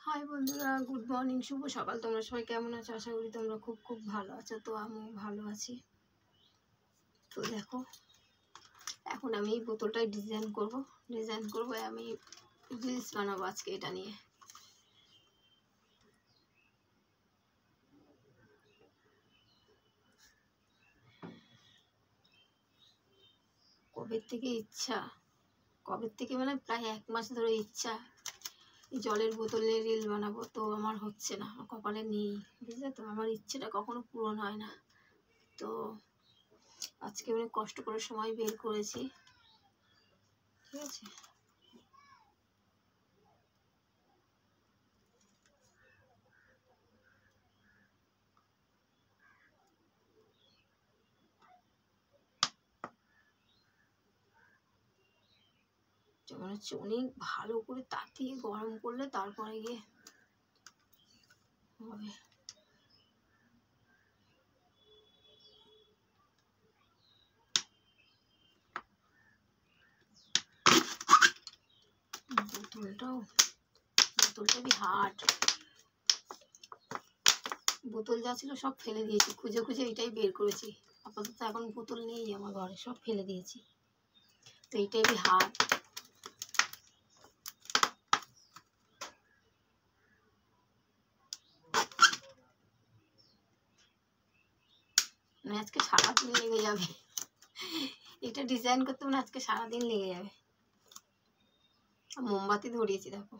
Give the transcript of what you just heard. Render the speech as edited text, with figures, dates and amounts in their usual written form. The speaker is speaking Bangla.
হাই বন্ধুরা, গুড মর্নিং, শুভ সকাল। তোমরা সবাই কেমন আছো? আশা করি তোমরা খুব খুব ভালো আছো। তো আমিও ভালো আছি। তো দেখো, এখন আমি এই বোতলটায় ডিজাইন করব। আমি রিলস বানাবো আজকে এটা নিয়ে। কবে থেকে মানে প্রায় 1 মাস ধরে ইচ্ছা জলের বোতলে রিল বানাবো, তো আমার হচ্ছে না, আমার কপালে নেই, বুঝলে তো। আমার ইচ্ছেটা কখনো পূরণ হয় না। তো আজকে অনেক কষ্ট করে সময় বের করেছি, ঠিক আছে। যেমন হচ্ছে অনেক ভালো করে তাতিয়ে গরম করলে তারপরে গিয়ে হবে। বোতলটা হার্ড। বোতল যা ছিল সব ফেলে দিয়েছি, খুঁজে খুঁজে এটাই বের করেছি। আপাতত এখন বোতল নেই আমার ঘরে, সব ফেলে দিয়েছি। তো এইটাই হার্ড। মানে আজকে সারাদিন লেগে যাবে এটা ডিজাইন করতে, মানে আজকে সারাদিন লেগে যাবে। মোমবাতি ধরিয়েছি দেখো।